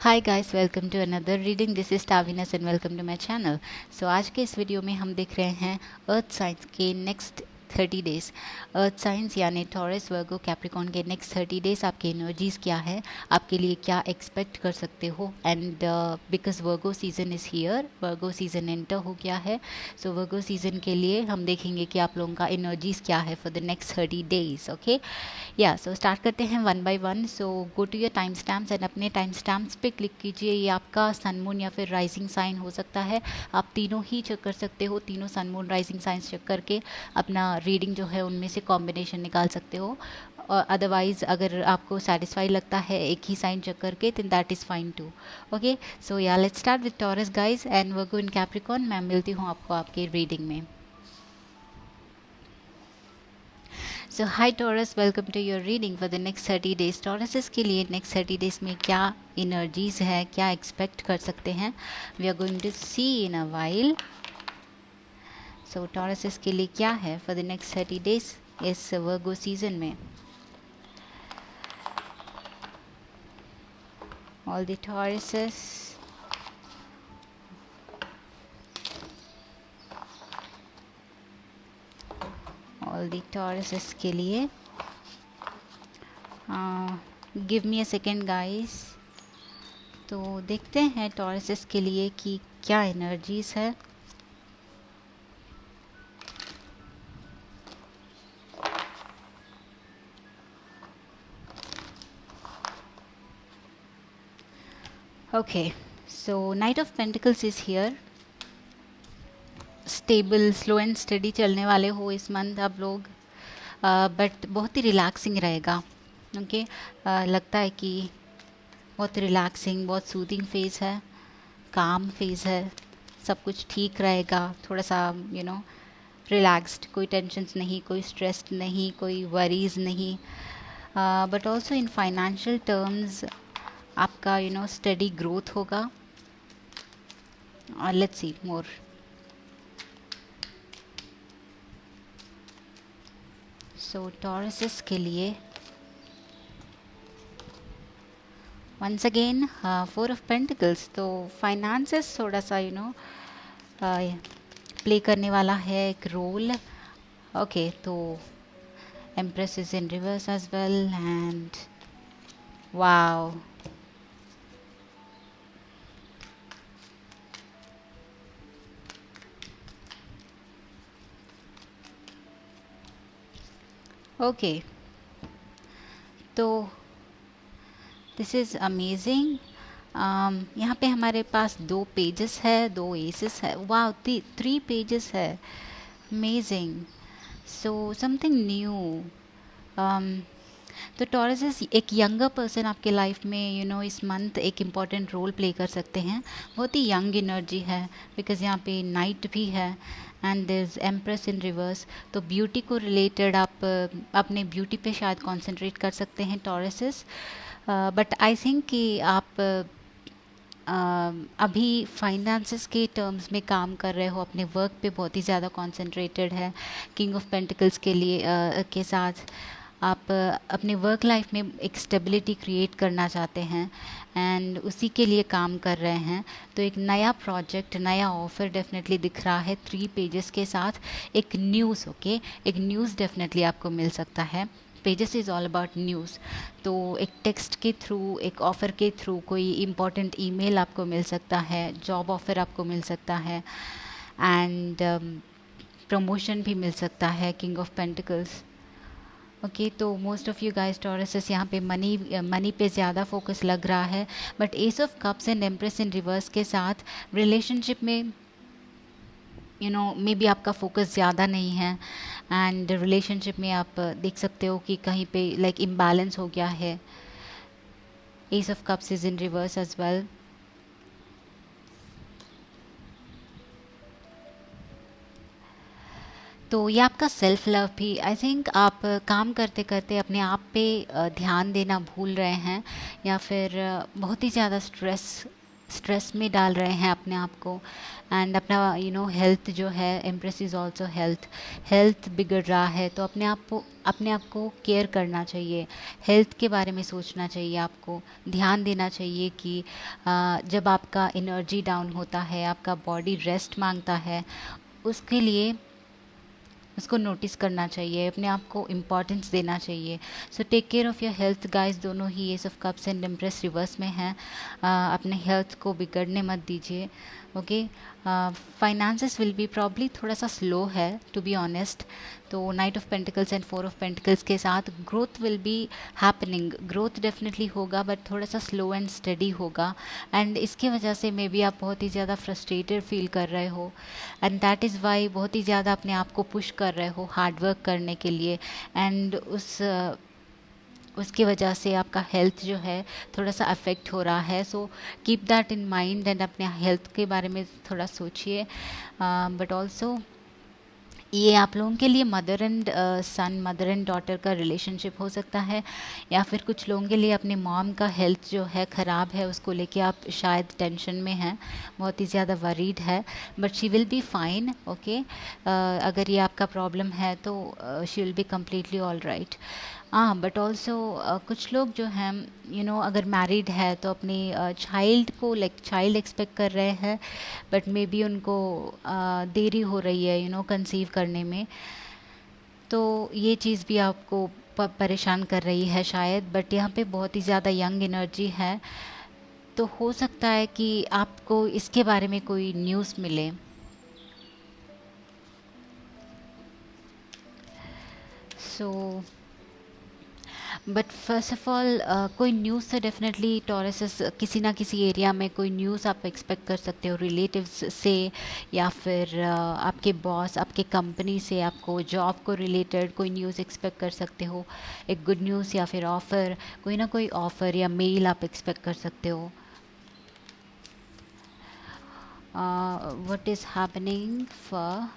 Hi guys, welcome to another reading. This is टाविनस and welcome to my channel. So आज के इस video में हम देख रहे हैं अर्थ साइंस के नेक्स्ट 30 डेज। अर्थ साइंस यानी टॉरस, वर्गो, कैप्रिकॉर्न के नेक्स्ट 30 डेज आपकी एनर्जीज क्या है, आपके लिए क्या एक्सपेक्ट कर सकते हो। And because Virgo season is here, Virgo season enter हो गया है। सो वर्गो सीजन के लिए हम देखेंगे कि आप लोगों का एनर्जीज क्या है for the next 30 days. Okay, yeah so start करते हैं one by one. So go to your time stamps and अपने टाइम स्टैम्प्स पे क्लिक कीजिए। ये आपका सन मून या फिर राइजिंग साइन हो सकता है। आप तीनों ही चेक कर सकते हो, तीनों sun moon rising signs check करके अपना रीडिंग जो है उनमें से कॉम्बिनेशन निकाल सकते हो। और अदरवाइज अगर आपको सेटिस्फाई लगता है एक ही साइन चेक करके, then that is fine too. Okay, so या let's start with Taurus guys and Virgo in Capricorn. मैं मिलती हूँ आपको आपके रीडिंग में। So hi Taurus, welcome to your reading for the next 30 days. Tauruses के लिए नेक्स्ट 30 डेज में क्या इनर्जीज है, क्या एक्सपेक्ट कर सकते हैं, we are going to see in a while. So Tauruses के लिए क्या है फॉर द नेक्स्ट 30 डेज इस वर्गो सीजन में। ऑल द टॉरसेस, ऑल द टॉरसेस के लिए give me a second guys. तो देखते हैं टॉरसेस के लिए कि क्या एनर्जीज है। Okay, so night of pentacles is here. Stable, slow and study चलने वाले हो इस मंथ आप लोग, बट बहुत ही रिलैक्सिंग रहेगा। ओके, लगता है कि बहुत रिलैक्सिंग, बहुत सूदिंग फेज़ है, काम फेज़ है। सब कुछ ठीक रहेगा, थोड़ा सा रिलैक्स्ड, कोई टेंशन्स नहीं, कोई स्ट्रेस नहीं, कोई वरीज नहीं। But also in financial terms आपका स्टडी ग्रोथ होगा। Let's see more. So Tauruses के लिए वंस अगेन 4 ऑफ पेंटिकल्स। तो फाइनेंसेस थोड़ा सा प्ले करने वाला है एक रोल। ओके, तो empress is in reverse as well and wow, okay, तो दिस इज़ अमेजिंग। यहाँ पे हमारे पास 2 पेजेस है, 2 एसेस है। वाह, 3 पेजेस है। अमेजिंग। So something new. तो टॉरसेस एक यंगर पर्सन आपके लाइफ में इस मंथ एक इम्पॉर्टेंट रोल प्ले कर सकते हैं। बहुत ही यंग एनर्जी है, बिकॉज यहाँ पे नाइट भी है and there is empress in reverse. तो ब्यूटी को रिलेटेड आप अपने ब्यूटी पे शायद कॉन्सेंट्रेट कर सकते हैं टॉरसेस। बट आई थिंक कि आप अभी फाइनेंसेस के टर्म्स में काम कर रहे हो, अपने वर्क पे बहुत ही ज़्यादा कॉन्सेंट्रेटेड है। किंग ऑफ पेंटिकल्स के लिए के साथ आप अपने वर्क लाइफ में एक स्टेबिलिटी क्रिएट करना चाहते हैं एंड उसी के लिए काम कर रहे हैं। तो एक नया प्रोजेक्ट, नया ऑफर डेफिनेटली दिख रहा है 3 पेजेस के साथ। एक न्यूज़, ओके, एक न्यूज़ डेफिनेटली आपको मिल सकता है। Pages is all about news. तो एक टेक्स्ट के थ्रू, एक ऑफ़र के थ्रू कोई इम्पॉर्टेंट ईमेल आपको मिल सकता है, जॉब ऑफ़र आपको मिल सकता है एंड प्रमोशन भी मिल सकता है। King of pentacles, okay. तो मोस्ट ऑफ़ यू गाइस टॉरसेस यहाँ पे मनी पे ज़्यादा फोकस लग रहा है। But S of cups and empress in reverse के साथ रिलेशनशिप में मे बी आपका फोकस ज़्यादा नहीं है एंड रिलेशनशिप में आप देख सकते हो कि कहीं पे लाइक इम्बैलेंस हो गया है। Ace of cups is in reverse as well. तो ये आपका सेल्फ लव भी, आई थिंक आप काम करते करते अपने आप पे ध्यान देना भूल रहे हैं, या फिर बहुत ही ज़्यादा स्ट्रेस स्ट्रेस में डाल रहे हैं अपने आप को, एंड अपना हेल्थ जो है, empress is also health, health बिगड़ रहा है तो अपने आप को केयर करना चाहिए, हेल्थ के बारे में सोचना चाहिए, आपको ध्यान देना चाहिए कि जब आपका एनर्जी डाउन होता है, आपका बॉडी रेस्ट मांगता है, उसके लिए उसको नोटिस करना चाहिए, अपने आप को इम्पॉर्टेंस देना चाहिए। So take care of your health guys. दोनों ही ace of cups and empress reverse में हैं। अपने हेल्थ को बिगड़ने मत दीजिए। Okay, finances will be probably थोड़ा सा स्लो है टू बी ऑनेस्ट। तो knight of pentacles and 4 of pentacles के साथ growth will be happening, growth definitely होगा बट थोड़ा सा स्लो एंड स्टडी होगा, एंड इसकी वजह से मे बी आप बहुत ही ज़्यादा फ्रस्ट्रेटेड फील कर रहे हो, एंड दैट इज़ वाई बहुत ही ज़्यादा अपने आप को पुश कर रहे हो हार्ड वर्क करने के लिए, एंड उसकी वजह से आपका हेल्थ जो है थोड़ा सा अफेक्ट हो रहा है। So keep that in mind and अपने हेल्थ के बारे में थोड़ा सोचिए। बट ऑल्सो ये आप लोगों के लिए mother and son, mother and daughter का रिलेशनशिप हो सकता है, या फिर कुछ लोगों के लिए अपने मॉम का हेल्थ जो है ख़राब है, उसको लेके आप शायद टेंशन में हैं, बहुत ही ज़्यादा वरीड है, but she will be fine. Okay, अगर ये आपका प्रॉब्लम है तो she will be completely all right. हाँ, बट ऑल्सो कुछ लोग जो हैं अगर मैरिड है तो अपनी चाइल्ड को चाइल्ड एक्सपेक्ट कर रहे हैं, बट मे बी उनको देरी हो रही है कंसीव करने में, तो ये चीज़ भी आपको परेशान कर रही है शायद। बट यहाँ पे बहुत ही ज़्यादा यंग एनर्जी है, तो हो सकता है कि आपको इसके बारे में कोई न्यूज़ मिले। So but first of all कोई न्यूज़ से डेफिनेटली टॉरस किसी ना किसी एरिया में कोई न्यूज़ आप एक्सपेक्ट कर सकते हो, रिलेटिव्स से, या फिर आपके बॉस, आपके कंपनी से आपको जॉब को रिलेटेड कोई न्यूज़ एक्सपेक्ट कर सकते हो, एक गुड न्यूज़ या फिर ऑफ़र, कोई ना कोई ऑफ़र या मेल आप एक्सपेक्ट कर सकते हो। What is happening for,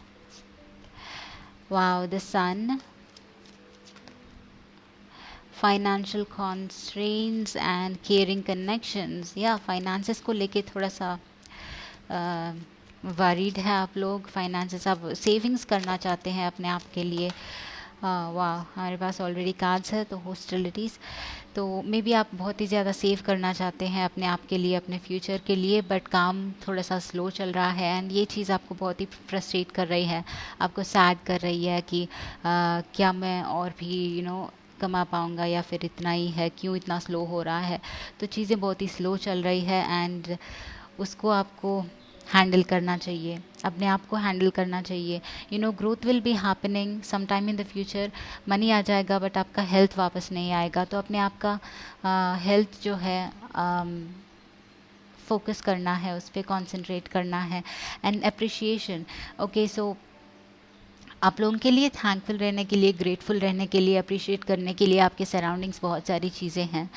wow, the sun, financial constraints and caring connections, या फाइनेंसेस को लेके थोड़ा सा वरीड है आप लोग। फाइनेंसेस, आप सेविंग्स करना चाहते हैं अपने आप के लिए। वाह, हमारे पास ऑलरेडी कार्ड्स है, तो हॉस्टिलिटीज़, तो मे बी आप बहुत ही ज़्यादा सेव करना चाहते हैं अपने आप के लिए, अपने फ्यूचर के लिए, बट काम थोड़ा सा स्लो चल रहा है, एंड ये चीज़ आपको बहुत ही फ्रस्ट्रेट कर रही है, आपको सैड कर रही है कि क्या मैं और भी कमा पाऊँगा, या फिर इतना ही है, क्यों इतना स्लो हो रहा है। तो चीज़ें बहुत ही स्लो चल रही है, एंड उसको आपको हैंडल करना चाहिए, अपने आप को हैंडल करना चाहिए। Growth will be happening some time in the future, money आ जाएगा बट आपका हेल्थ वापस नहीं आएगा, तो अपने आप का हेल्थ जो है फोकस करना है, उस पर कॉन्सेंट्रेट करना है, एंड अप्रिशिएशन। ओके, सो आप लोगों के लिए थैंकफुल रहने के लिए, ग्रेटफुल रहने के लिए, अप्रिशिएट करने के लिए आपके सराउंडिंग्स बहुत सारी चीज़ें हैं,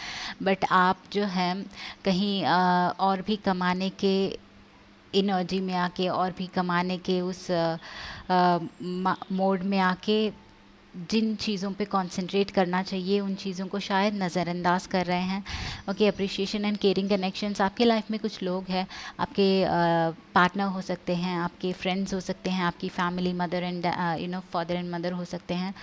बट आप जो है कहीं और भी कमाने के एनर्जी में आके, और भी कमाने के उस मोड में आके जिन चीज़ों पे कंसंट्रेट करना चाहिए उन चीज़ों को शायद नज़रअंदाज कर रहे हैं। Okay, appreciation and caring connections, आपके लाइफ में कुछ लोग हैं, आपके पार्टनर हो सकते हैं, आपके फ्रेंड्स हो सकते हैं, आपकी family, mother and father and mother हो सकते हैं,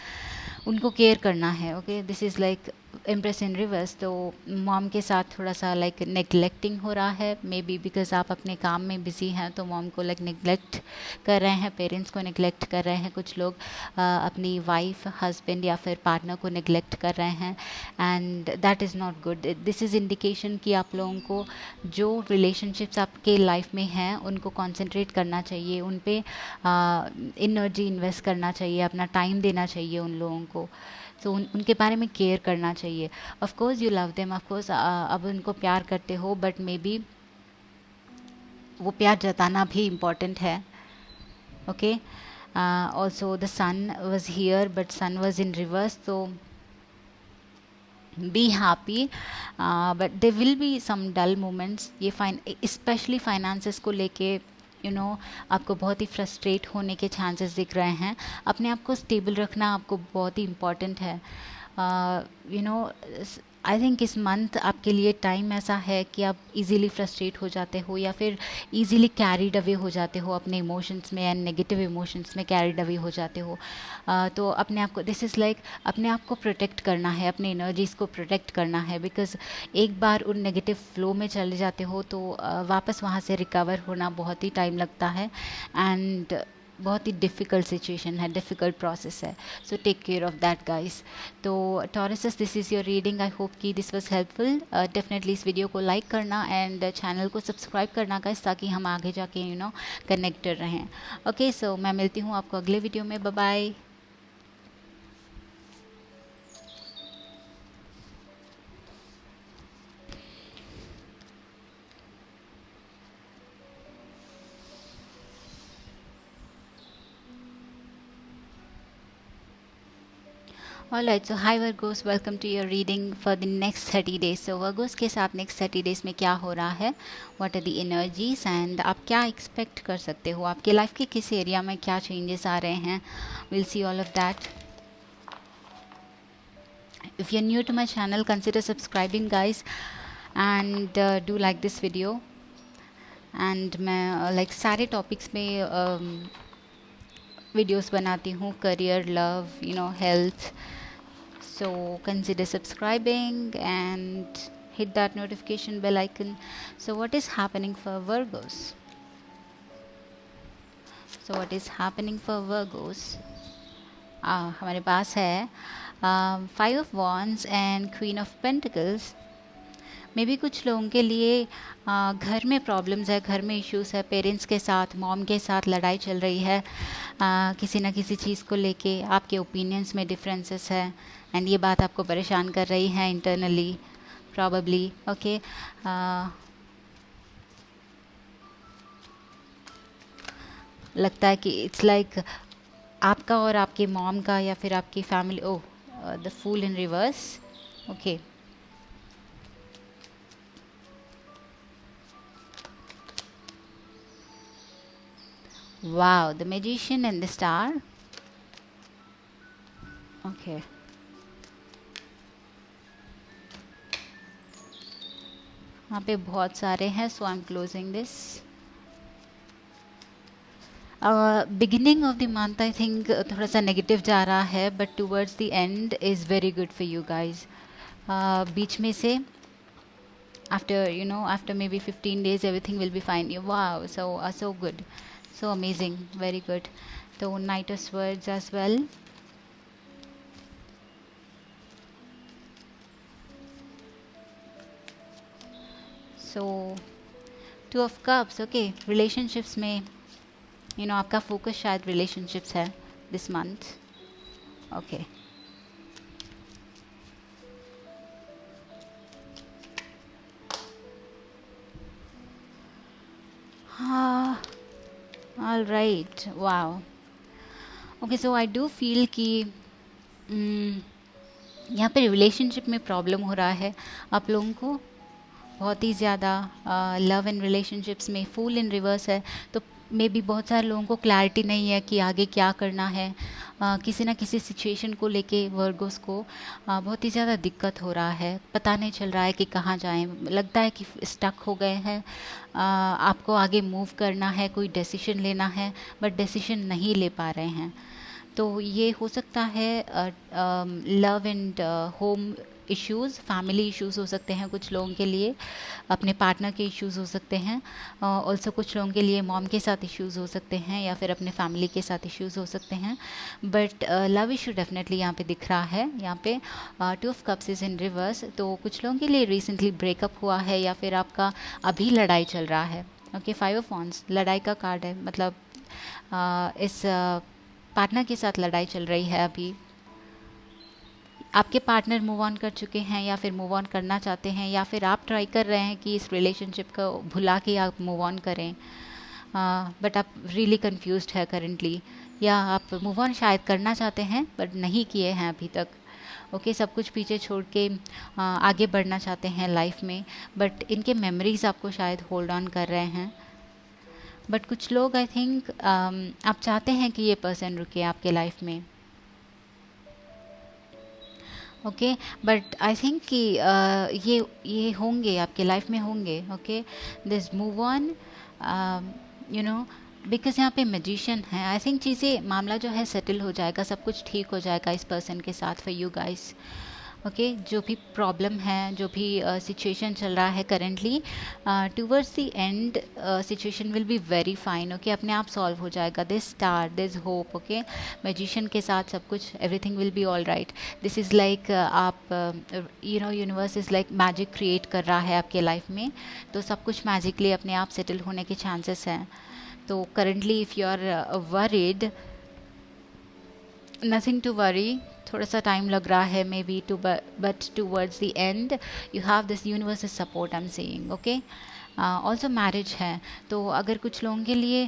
उनको केयर करना है। Okay, this is like impress in reverse. तो मॉम के साथ थोड़ा सा लाइक नेग्लेक्टिंग हो रहा है, मे बी बिकॉज आप अपने काम में बिजी हैं, तो मॉम को लाइक नेग्लेक्ट कर रहे हैं, पेरेंट्स को नेग्लेक्ट कर रहे हैं कुछ लोग, अपनी वाइफ, हस्बैंड या फिर पार्टनर को नेग्लेक्ट कर रहे हैं, and that is not good. This is indication कि आप लोगों को जो रिलेशनशिप्स आपके लाइफ में हैं उनको कॉन्सेंट्रेट करना चाहिए, उन पे एनर्जी इन्वेस्ट करना चाहिए, अपना टाइम देना चाहिए उन लोगों को, तो उनके बारे में केयर करना चाहिए। Of course you love them, of course अब उनको प्यार करते हो, बट मे बी वो प्यार जताना भी इम्पॉर्टेंट है। Okay, also the sun was here but sun was in reverse, तो be happy, but they will be some dull moments. ये स्पेशली फाइनेंसेस को लेके आपको बहुत ही फ्रस्ट्रेट होने के चांसेस दिख रहे हैं। अपने आप को स्टेबल रखना आपको बहुत ही इम्पॉर्टेंट है। आई थिंक इस मंथ आपके लिए टाइम ऐसा है कि आप इजीली फ्रस्ट्रेट हो जाते हो या फिर इजीली कैरीड अवे हो जाते हो अपने इमोशंस में एंड नेगेटिव इमोशंस में कैरीड अवे हो जाते हो। तो अपने आप को, दिस इज़ लाइक अपने आप को प्रोटेक्ट करना है, अपने एनर्जीज़ को प्रोटेक्ट करना है, बिकॉज एक बार उन नेगेटिव फ्लो में चले जाते हो तो वापस वहाँ से रिकवर होना बहुत ही टाइम लगता है एंड बहुत ही डिफ़िकल्ट सिचुएशन है, डिफ़िकल्ट प्रोसेस है। So take care of that guys. तो Tauruses, this is your reading. I hope कि दिस वाज हेल्पफुल। डेफिनेटली इस वीडियो को लाइक करना एंड चैनल को सब्सक्राइब करना गाइस, ताकि हम आगे जाके कनेक्टेड रहें। ओके, सो मैं मिलती हूँ आपको अगले वीडियो में। Bye bye. Alright, so hi Virgos, welcome to your reading for the next 30 days. So Virgos के साथ next 30 days में क्या हो रहा है, what are the energies and आप क्या expect कर सकते हो, आपके लाइफ के किस एरिया में क्या changes आ रहे हैं, we'll see all of that. If you're new to my channel, consider subscribing guys and do like this video. And मैं like सारे topics में videos बनाती हूँ, career, love, health. So consider subscribing and hit that notification bell icon. So what is happening for Virgos? So what is happening for Virgos? हमारे पास है Five of Wands and Queen of Pentacles. मे भी कुछ लोगों के लिए घर में problems है, घर में इश्यूज है, पेरेंट्स के साथ, मॉम के साथ लड़ाई चल रही है किसी ना किसी चीज़ को लेके, आपके ओपिनियंस में डिफरेंसेस है एंड ये बात आपको परेशान कर रही है इंटरनली प्रॉबेबली। ओके, लगता है कि इट्स लाइक आपका और आपके मॉम का या फिर आपकी family, the fool in reverse. Okay, wow, the magician and the star. Okay, यहाँ पे बहुत सारे हैं, so I am closing this. Beginning of the month I think थोड़ा सा नेगेटिव जा रहा है, but towards the end is very good for you guys. बीच में से after maybe 15 days everything will be fine. Wow, so good, so amazing, very good. So Knight of Swords as well. So Two of Cups. Okay, relationships में आपका focus शायद relationships है this month. Okay, all right, wow. Okay, so I do feel कि यहाँ पे relationship में problem हो रहा है आप लोगों को बहुत ही ज़्यादा। लव एंड रिलेशनशिप्स में फूल इन रिवर्स है, तो मे बी बहुत सारे लोगों को क्लैरिटी नहीं है कि आगे क्या करना है। किसी ना किसी सिचुएशन को लेके वर्गोस को बहुत ही ज़्यादा दिक्कत हो रहा है, पता नहीं चल रहा है कि कहाँ जाएं, लगता है कि स्टक हो गए हैं। आपको आगे मूव करना है, कोई डिसीजन लेना है, बट डिसीजन नहीं ले पा रहे हैं। तो ये हो सकता है love and home issues, family issues हो सकते हैं कुछ लोगों के लिए, अपने पार्टनर के इश्यूज़ हो सकते हैं, ऑल्सो कुछ लोगों के लिए मॉम के साथ इश्यूज़ हो सकते हैं या फिर अपने फैमिली के साथ इश्यूज़ हो सकते हैं। बट लव इशू डेफिनेटली यहाँ पे दिख रहा है। यहाँ पे two of cups is in reverse, तो कुछ लोगों के लिए रिसेंटली ब्रेकअप हुआ है या फिर आपका अभी लड़ाई चल रहा है। ओके, फाइव ऑफ वॉन्ड्स लड़ाई का कार्ड है, मतलब इस पार्टनर के साथ लड़ाई चल रही है अभी। आपके पार्टनर मूव ऑन कर चुके हैं या फिर मूव ऑन करना चाहते हैं, या फिर आप ट्राई कर रहे हैं कि इस रिलेशनशिप को भुला के आप मूव ऑन करें, बट आप रियली कंफ्यूज्ड है करेंटली, या आप मूव ऑन शायद करना चाहते हैं बट नहीं किए हैं अभी तक। ओके, सब कुछ पीछे छोड़ के आगे बढ़ना चाहते हैं लाइफ में, बट इनके मेमोरीज आपको शायद होल्ड ऑन कर रहे हैं। बट कुछ लोग आई थिंक आप चाहते हैं कि ये पर्सन रुके आपके लाइफ में। ओके, बट आई थिंक कि ये होंगे आपके लाइफ में होंगे। Okay, this move on, you know, because यहाँ पे मैजिशियन है। आई थिंक चीज़ें, मामला जो है सेटल हो जाएगा, सब कुछ ठीक हो जाएगा इस पर्सन के साथ फॉर यू गाइस। ओके, जो भी प्रॉब्लम है, जो भी सिचुएशन चल रहा है currently, towards the end situation will be very fine. Okay, अपने आप सॉल्व हो जाएगा। This star, this hope. Okay, magician के साथ सब कुछ, everything will be all right. This is like आप, you know, universe is like magic create कर रहा है आपके लाइफ में, तो सब कुछ मैजिकली अपने आप सेटल होने के चांसेस हैं। तो currently if you are worried, nothing to worry. थोड़ा सा टाइम लग रहा है maybe too, but towards the end you have this universal support, I am saying. Okay, also marriage है, तो अगर कुछ लोगों के लिए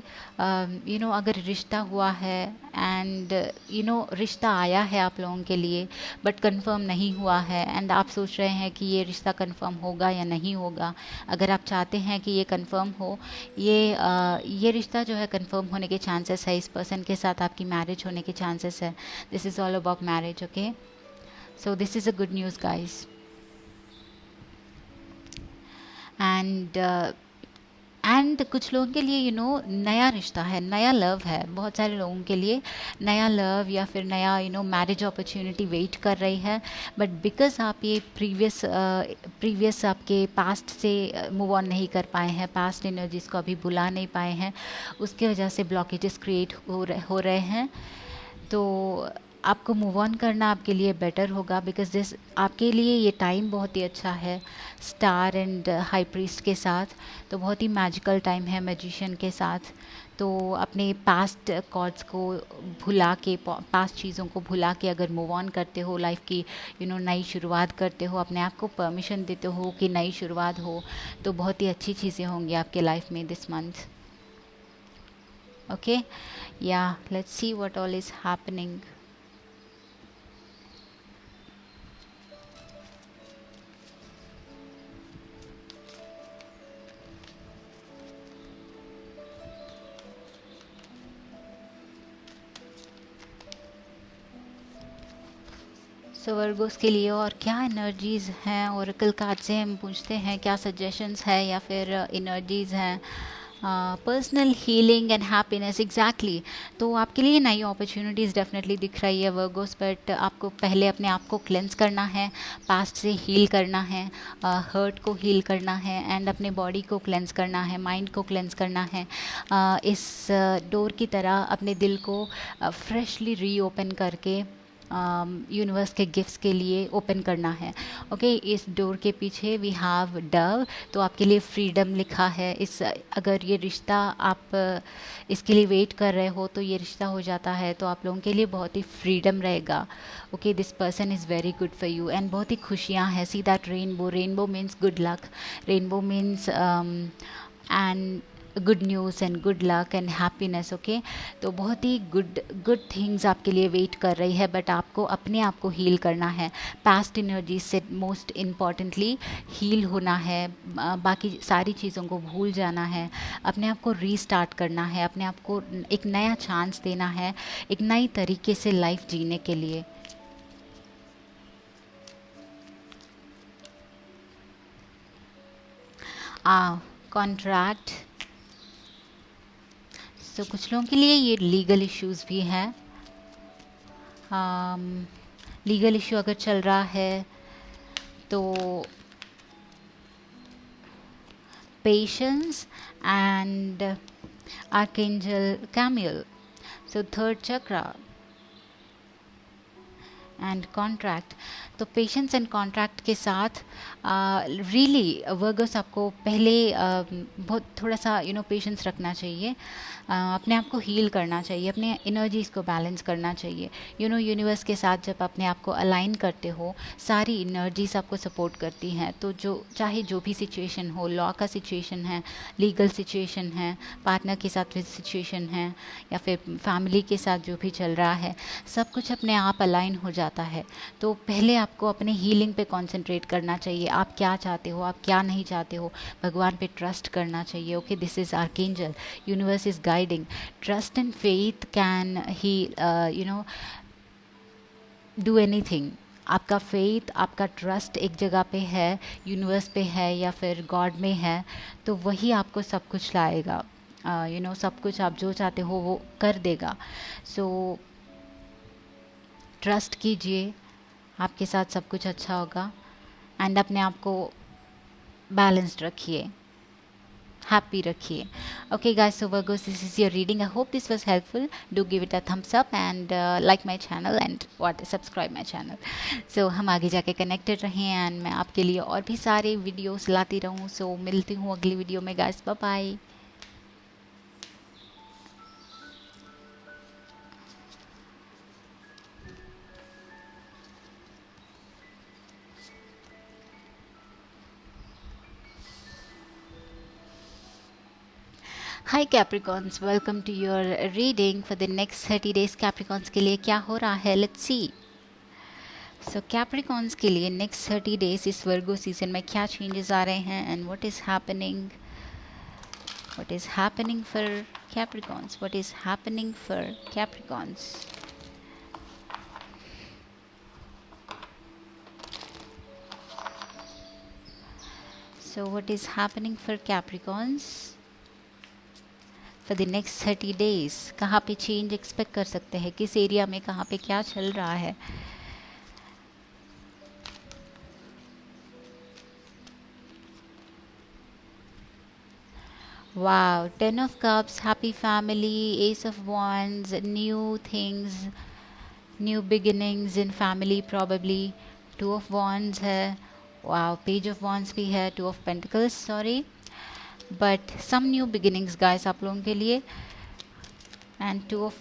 यू नो अगर रिश्ता हुआ है एंड यू नो रिश्ता आया है आप लोगों के लिए बट कंफर्म नहीं हुआ है, एंड आप सोच रहे हैं कि ये रिश्ता कंफर्म होगा या नहीं होगा, अगर आप चाहते हैं कि ये कंफर्म हो, ये रिश्ता जो है कंफर्म होने के चांसेस है, इस पर्सन के साथ आपकी मैरिज होने के चांसेस है। This is all about marriage. Okay, so this is a good news guys. And and कुछ लोगों के लिए यू नो नया रिश्ता है, नया लव है। बहुत सारे लोगों के लिए नया लव या फिर नया you know marriage opportunity wait कर रही है, बट बिकॉज आप ये प्रीवियस आपके पास्ट से मूव ऑन नहीं कर पाए हैं, पास्ट एनर्जीज को अभी भुला नहीं पाए हैं, उसके वजह से ब्लॉकेजेस क्रिएट हो रहे हैं। तो आपको मूव ऑन करना आपके लिए बेटर होगा, बिकॉज दिस आपके लिए ये टाइम बहुत ही अच्छा है स्टार एंड हाई प्रीस्ट के साथ। तो बहुत ही मैजिकल टाइम है मैजिशियन के साथ। तो अपने पास्ट कॉर्ड्स को भुला के, पास्ट चीज़ों को भुला के अगर मूव ऑन करते हो, लाइफ की यू नो नई शुरुआत करते हो, अपने आप को परमिशन देते हो कि नई शुरुआत हो, तो बहुत ही अच्छी चीज़ें होंगी आपके लाइफ में दिस मंथ। ओके, या let's see what all is happening. So Virgo's के लिए और क्या एनर्जीज़ हैं, ओरेकल कार्ड से हम पूछते हैं क्या सजेशंस है या फिर एनर्जीज़ हैं। Personal healing and happiness, exactly. तो आपके लिए नई अपॉर्चुनिटीज़ डेफिनेटली दिख रही है वर्गोस, बट आपको पहले अपने आप को क्लेंस करना है, पास्ट से हील करना है, हर्ट को हील करना है, एंड अपने बॉडी को क्लेंस करना है, माइंड को क्लेंस करना है। इस डोर की तरह अपने दिल को फ्रेशली रीओपन करके यूनिवर्स के गिफ्ट्स के लिए ओपन करना है। ओके, इस डोर के पीछे वी हैव डव, तो आपके लिए फ्रीडम लिखा है। इस अगर ये रिश्ता आप इसके लिए वेट कर रहे हो तो ये रिश्ता हो जाता है, तो आप लोगों के लिए बहुत ही फ्रीडम रहेगा। Okay, this person is very good for you and बहुत ही खुशियाँ हैं। See that rainbow, rainbow means good luck, rainbow means and good news and good luck and happiness. Okay, तो बहुत ही गुड गुड थिंग्स आपके लिए wait कर रही है, बट आपको अपने आप को हील करना है। पास्ट एनर्जी से मोस्ट इम्पॉर्टेंटली हील होना है, बाकी सारी चीज़ों को भूल जाना है, अपने आप को रीस्टार्ट करना है, अपने आप को एक नया चांस देना है, एक नई तरीके से लाइफ जीने के लिए। कॉन्ट्रैक्ट, तो कुछ लोगों के लिए ये लीगल इश्यूज भी हैं। लीगल इशू अगर चल रहा है तो patience and archangel Camael, so third chakra and contract. तो पेशेंस एंड कॉन्ट्रैक्ट के साथ रियली वर्गस आपको पहले बहुत थोड़ा सा यू नो पेशेंस रखना चाहिए, अपने आप को हील करना चाहिए, अपने एनर्जीज़ को बैलेंस करना चाहिए। यू नो यूनिवर्स के साथ जब अपने आप को अलाइन करते हो, सारी एनर्जीज आपको सपोर्ट करती हैं। तो जो चाहे जो भी सिचुएशन हो, लॉ का सिचुएशन है, लीगल सिचुएशन है, पार्टनर के साथ सिचुएशन है, या फिर फैमिली के साथ जो भी चल रहा है, सब कुछ अपने आप अलाइन हो जाता है। तो पहले आपको अपने हीलिंग पे कंसंट्रेट करना चाहिए। आप क्या चाहते हो, आप क्या नहीं चाहते हो, भगवान पे ट्रस्ट करना चाहिए। Okay, this is archangel, universe is guiding. Trust and faith can he you know do anything. आपका फेथ, आपका ट्रस्ट एक जगह पे है, यूनिवर्स पे है या फिर गॉड में है, तो वही आपको सब कुछ लाएगा। सब कुछ आप जो चाहते हो वो कर देगा। सो ट्रस्ट कीजिए, आपके साथ सब कुछ अच्छा होगा। एंड अपने आप को बैलेंस्ड रखिए, happy रखिए। Okay guys, so Virgos, this is your reading. I hope this was helpful. Do give it a thumbs up and like my channel and subscribe my channel. So हम आगे जाके connected रहें and मैं आपके लिए और भी सारे वीडियोस लाती रहूँ। So मिलती हूँ अगली वीडियो में guys, bye bye. Hi Capricorns, welcome to your reading for the next 30 days. Capricorns के लिए क्या हो रहा है, लेट्स सी। सो कैप्रिकॉन्स के लिए नेक्स्ट 30 डेज इस वर्गो सीजन में क्या चेंजेस आ रहे हैं and what is happening for Capricorns, what is happening for Capricorns. So what is happening for Capricorns for the next 30 days. कहाँ पे चेंज एक्सपेक्ट कर सकते हैं, किस एरिया में, कहाँ पे क्या चल रहा है। Wow, Ten of Cups, happy family, Ace of Wands, new things, new beginnings in family probably. Two of Wands है, wow, Page of Wands भी है, Two of Pentacles, sorry, but some new beginnings guys आप लोगों के लिए, and Two of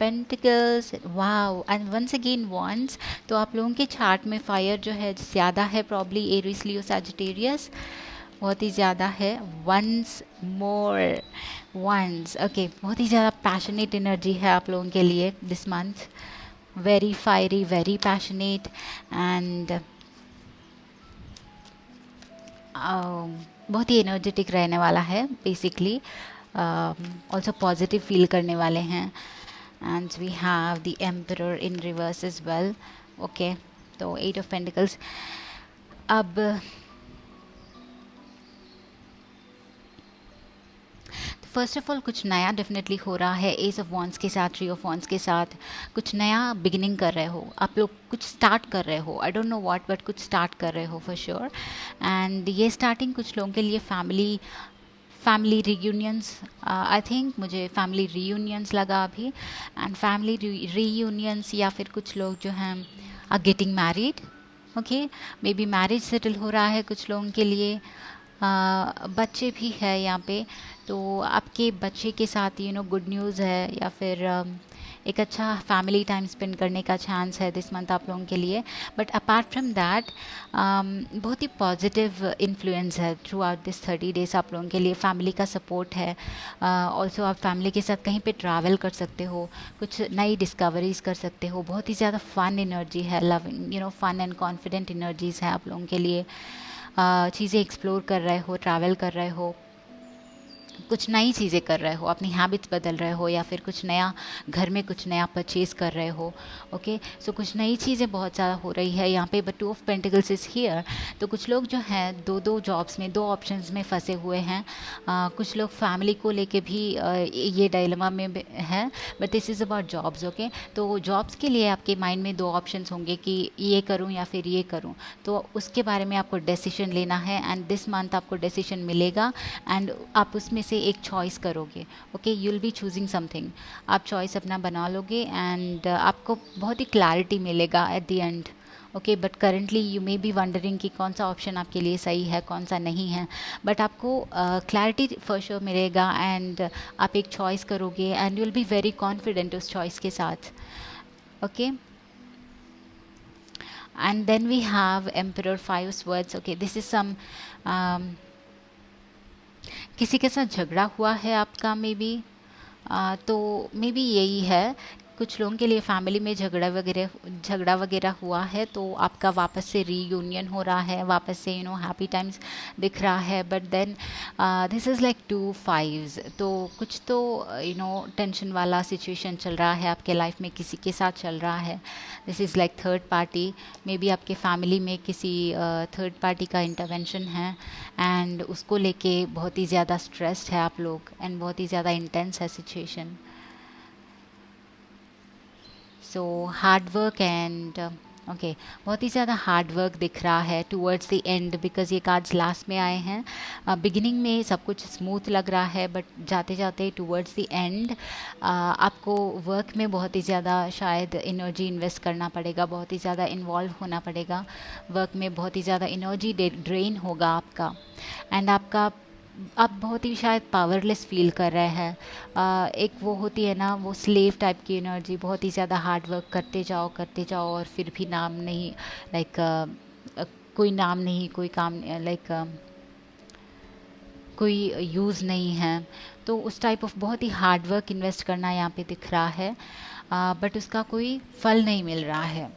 Pentacles, wow, and once again Wands। तो आप लोगों के चार्ट में फायर जो है ज़्यादा है, प्रॉब्ली एरिस, लियो, सैजिटेरियस बहुत ही ज़्यादा है। वंस मोर, वंस, ओके, बहुत ही ज़्यादा पैशनेट एनर्जी है आप लोगों के लिए this month. Very fiery, very passionate and बहुत ही एनर्जेटिक रहने वाला है बेसिकली। ऑल्सो पॉजिटिव फील करने वाले हैं। And we have the emperor in reverse as well. Okay, तो 8 ऑफ पेंटिकल्स। अब फर्स्ट ऑफ ऑल कुछ नया डेफिनेटली हो रहा है एस ऑफ वॉन्ड्स के साथ, ट्री ऑफ वॉन्ड्स के साथ। कुछ नया बिगिनिंग कर रहे हो आप लोग, कुछ स्टार्ट कर रहे हो, I don't know what, but कुछ स्टार्ट कर रहे हो फॉर श्योर। एंड ये स्टार्टिंग कुछ लोगों के लिए फैमिली रीयूनियंस, आई थिंक मुझे फैमिली रीयूनियंस लगा अभी, एंड फैमिली रीयूनियंस या फिर कुछ लोग जो हैं are getting married. Okay, maybe marriage settle हो रहा है कुछ लोगों के लिए। बच्चे भी है यहाँ पे, तो आपके बच्चे के साथ गुड न्यूज़ है या फिर एक अच्छा फैमिली टाइम स्पेंड करने का चांस है दिस मंथ आप लोगों के लिए। बट अपार्ट फ्रॉम दैट बहुत ही पॉजिटिव इन्फ्लुएंस है थ्रू आउट दिस 30 डेज आप लोगों के लिए। फैमिली का सपोर्ट है। ऑल्सो आप फैमिली के साथ कहीं पे ट्रैवल कर सकते हो, कुछ नई डिस्कवरीज कर सकते हो। बहुत ही ज़्यादा फन एनर्जी है, loving fun and confident energies है आप लोगों के लिए। चीज़ें एक्सप्लोर कर रहे हो, ट्रैवल कर रहे हो, कुछ नई चीज़ें कर रहे हो, अपनी हैबिट्स बदल रहे हो, या फिर कुछ नया घर में कुछ नया परचेज़ कर रहे हो। ओके, सो कुछ नई चीज़ें बहुत ज़्यादा हो रही है यहाँ पे। But 2 of pentacles is here. तो कुछ लोग जो हैं दो जॉब्स में, 2 ऑप्शंस में फंसे हुए हैं। कुछ लोग फैमिली को लेके भी ये डायलेमा में है, but this is about jobs. Okay, तो जॉब्स के लिए आपके माइंड में 2 ऑप्शंस होंगे कि ये करूँ या फिर ये करूँ, तो उसके बारे में आपको डिसीजन लेना है। एंड दिस मंथ आपको डिसीजन मिलेगा एंड आप उसमें से एक चॉइस करोगे। Okay, you will be choosing something, आप चॉइस अपना बना लोगे एंड आपको बहुत ही क्लैरिटी मिलेगा eight the and. Okay, but currently you may be wondering कि कौन सा ऑप्शन आपके लिए सही है, कौन सा नहीं है। बट आपको क्लैरिटी फॉर श्योर मिलेगा एंड आप एक चॉइस करोगे and you will be very confident उस चॉइस के साथ। Okay, and then we have Emperor, 5 swords. Okay, this is some किसी के साथ झगड़ा हुआ है आपका मे बी, तो मे बी यही है। कुछ लोगों के लिए फैमिली में झगड़ा वगैरह हुआ है, तो आपका वापस से रीयूनियन हो रहा है, वापस से हैप्पी टाइम्स दिख रहा है। But then this is like 2 5s, तो कुछ तो टेंशन वाला सिचुएशन चल रहा है आपके लाइफ में, किसी के साथ चल रहा है. This is like third party, may be आपके फैमिली में किसी थर्ड पार्टी का इंटरवेंशन है एंड उसको लेके बहुत ही ज़्यादा स्ट्रेस्ड है आप लोग एंड बहुत ही ज़्यादा इंटेंस है situation. So hard work and okay, बहुत ही ज़्यादा हार्ड वर्क दिख रहा है टूवर्ड्स द एंड, बिकॉज ये कार्ड्स लास्ट में आए हैं. बिगिनिंग में सब कुछ स्मूथ लग रहा है, बट जाते जाते टूवर्ड्स द एंड आपको वर्क में बहुत ही ज़्यादा शायद एनर्जी इन्वेस्ट करना पड़ेगा, बहुत ही ज़्यादा इन्वॉल्व होना पड़ेगा वर्क में, बहुत ही ज़्यादा एनर्जी ड्रेन होगा आपका एंड आप बहुत ही शायद पावरलेस फील कर रहे हैं. एक वो होती है ना, वो स्लेव टाइप की एनर्जी, बहुत ही ज़्यादा हार्ड वर्क करते जाओ और फिर भी नाम नहीं, लाइक कोई नाम नहीं, कोई काम, लाइक कोई यूज़ नहीं है. तो उस टाइप ऑफ बहुत ही हार्ड वर्क इन्वेस्ट करना यहाँ पे दिख रहा है, बट उसका कोई फल नहीं मिल रहा है,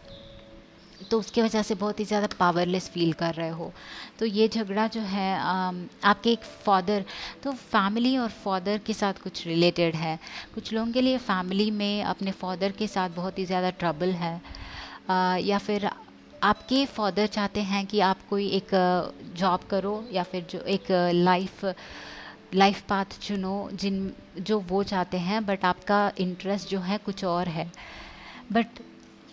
तो उसकी वजह से बहुत ही ज़्यादा पावरलेस फील कर रहे हो. तो ये झगड़ा जो है आपके एक फादर, तो फैमिली और फादर के साथ कुछ रिलेटेड है. कुछ लोगों के लिए फैमिली में अपने फादर के साथ बहुत ही ज़्यादा ट्रबल है, या फिर आपके फादर चाहते हैं कि आप कोई एक जॉब करो या फिर जो एक लाइफ पाथ चुनो जो वो चाहते हैं, बट आपका इंटरेस्ट जो है कुछ और है, बट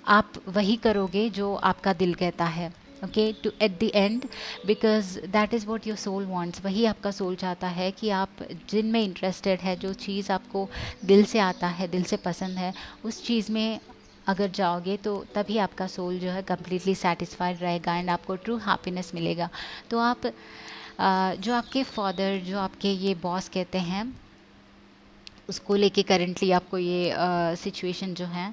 आप वही करोगे जो आपका दिल कहता है. Okay, to at the end, because that is what your soul wants. वही आपका सोल चाहता है कि आप जिनमें इंटरेस्टेड है, जो चीज़ आपको दिल से आता है, दिल से पसंद है, उस चीज़ में अगर जाओगे तो तभी आपका सोल जो है कम्प्लीटली सेटिस्फाइड रहेगा एंड आपको ट्रू हैप्पीनेस मिलेगा. तो आप जो आपके फादर, जो आपके ये बॉस कहते हैं, उसको लेके करेंटली आपको ये सिचुएशन जो है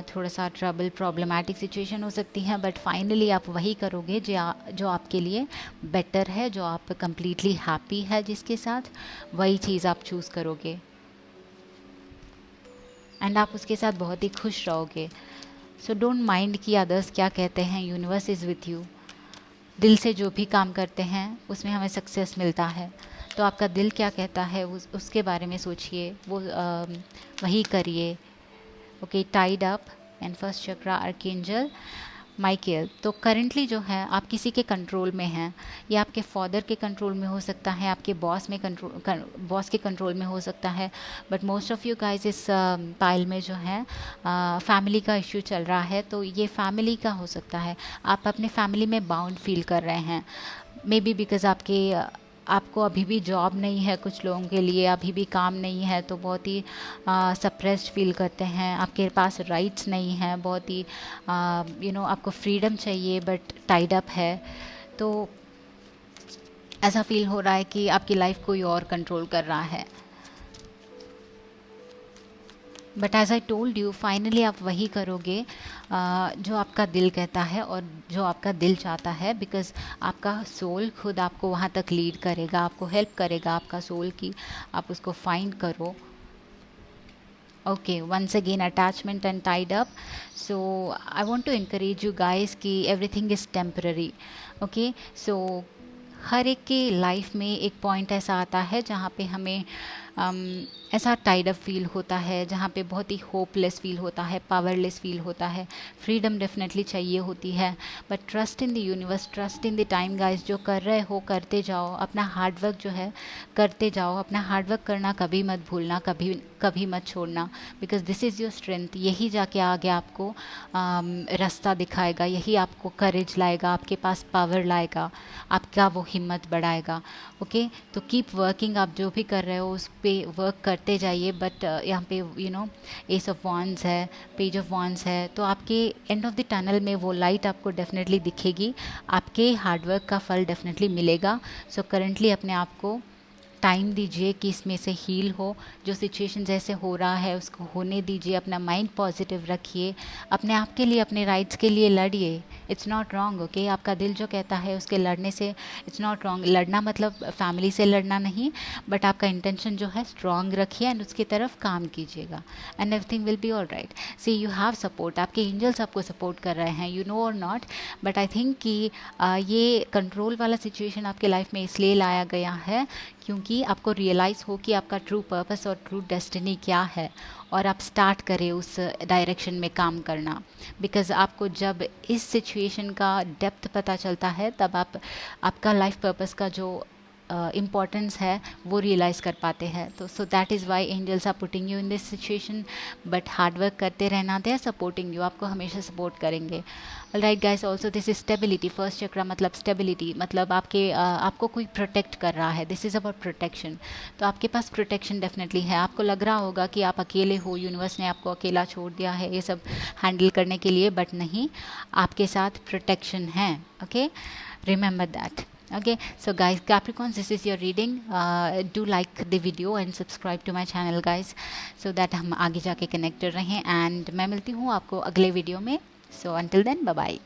थोड़ा सा प्रॉब्लमैटिक सिचुएशन हो सकती है, बट फाइनली आप वही करोगे जो आपके लिए बेटर है, जो आप कम्प्लीटली हैप्पी है जिसके साथ, वही चीज़ आप चूज़ करोगे एंड आप उसके साथ बहुत ही खुश रहोगे. सो डोंट माइंड कि अदर्स क्या कहते हैं, यूनिवर्स इज़ विथ यू. दिल से जो भी काम करते हैं उसमें हमें सक्सेस मिलता है. तो आपका दिल क्या कहता है उसके बारे में सोचिए, वो वही करिए. Okay, tied up and first chakra archangel Michael. तो करेंटली जो है आप किसी के कंट्रोल में हैं, या आपके फादर के कंट्रोल में हो सकता है, आपके बॉस के कंट्रोल में हो सकता है, but most of you guys इस पाइल में जो है फैमिली का इश्यू चल रहा है. तो ये फैमिली का हो सकता है, आप अपने फैमिली में बाउंड फील कर रहे हैं, मे बी बिकॉज़ आपको अभी भी जॉब नहीं है, कुछ लोगों के लिए अभी भी काम नहीं है, तो बहुत ही सप्रेस्ड फील करते हैं. आपके पास राइट्स नहीं हैं, बहुत ही आपको फ्रीडम चाहिए, बट टाइड अप है. तो ऐसा फील हो रहा है कि आपकी लाइफ कोई और कंट्रोल कर रहा है. But as I told you, finally आप वही करोगे जो आपका दिल कहता है और जो आपका दिल चाहता है, बिकॉज़ आपका सोल खुद आपको वहाँ तक लीड करेगा, आपको हेल्प करेगा आपका सोल कि आप उसको फाइंड करो. Okay, once again attachment and tied up. So I want to encourage you guys कि everything is temporary. Okay, so हर एक के लाइफ में एक पॉइंट ऐसा आता है जहाँ पे हमें ऐसा टाइड अप फील होता है, जहाँ पे बहुत ही होपलेस फील होता है, पावरलेस फील होता है. फ्रीडम डेफिनेटली चाहिए होती है, but trust in the universe, trust in the time guys. जो कर रहे हो करते जाओ, अपना हार्डवर्क जो है करते जाओ. अपना हार्डवर्क करना कभी मत भूलना, कभी मत छोड़ना, because this is your strength. यही जाके आगे आपको रास्ता दिखाएगा, यही आपको करेज लाएगा, आपके पास पावर लाएगा, आपका वो हिम्मत बढ़ाएगा. ओके, तो कीप वर्किंग. आप जो भी कर रहे हो उस पे वर्क करते जाइए. बट यहाँ पे एस ऑफ वॉन्ड्स है, पेज ऑफ वॉन्ड्स है, तो आपके एंड ऑफ द टनल में वो लाइट आपको डेफिनेटली दिखेगी, आपके हार्डवर्क का फल डेफिनेटली मिलेगा. सो करेंटली अपने आप को टाइम दीजिए कि इसमें से हील हो. जो सिचुएशन जैसे हो रहा है उसको होने दीजिए, अपना माइंड पॉजिटिव रखिए, अपने आप के लिए, अपने राइट्स के लिए लड़िए. It's not wrong, okay. आपका दिल जो कहता है उसके लड़ने से इट्स नॉट रॉन्ग। लड़ना मतलब फैमिली से लड़ना नहीं, बट आपका इंटेंशन जो है स्ट्रॉन्ग रखिए एंड उसकी तरफ काम कीजिएगा and everything will be all right. See you have support, आपके एंजल्स आपको सपोर्ट कर रहे हैं, यू नो और नॉट, बट आई थिंक कि ये कंट्रोल वाला सिचुएशन आपके लाइफ में इसलिए लाया गया है क्योंकि आपको रियलाइज़ हो कि आपका ट्रू पर्पस और ट्रू डेस्टिनी क्या है, और आप स्टार्ट करें उस डायरेक्शन में काम करना। बिकॉज़ आपको जब इस सिचुएशन का डेप्थ पता चलता है तब आप आपका लाइफ पर्पस का जो इम्पॉर्टेंस है वो रियलाइज़ कर पाते हैं। तो so that is why angels are putting you in this situation, but hard work करते रहना, दे आर सपोर्टिंग यू, आपको हमेशा सपोर्ट करेंगे। Right guys, also this is stability, first chakra मतलब स्टेबिलिटी, मतलब आपको कोई प्रोटेक्ट कर रहा है, दिस इज़ अबाउट प्रोटेक्शन। तो आपके पास प्रोटेक्शन डेफिनेटली है। आपको लग रहा होगा कि आप अकेले हो, यूनिवर्स ने आपको अकेला छोड़ दिया है ये सब हैंडल करने के लिए, बट नहीं, आपके साथ प्रोटेक्शन है, okay, remember that. Okay, so guys, Capricorns, this is your reading. Do like the video and subscribe to my channel guys, so that हम आगे जाके connected रहें, and मैं मिलती हूँ आपको अगले वीडियो में. So until then, bye bye.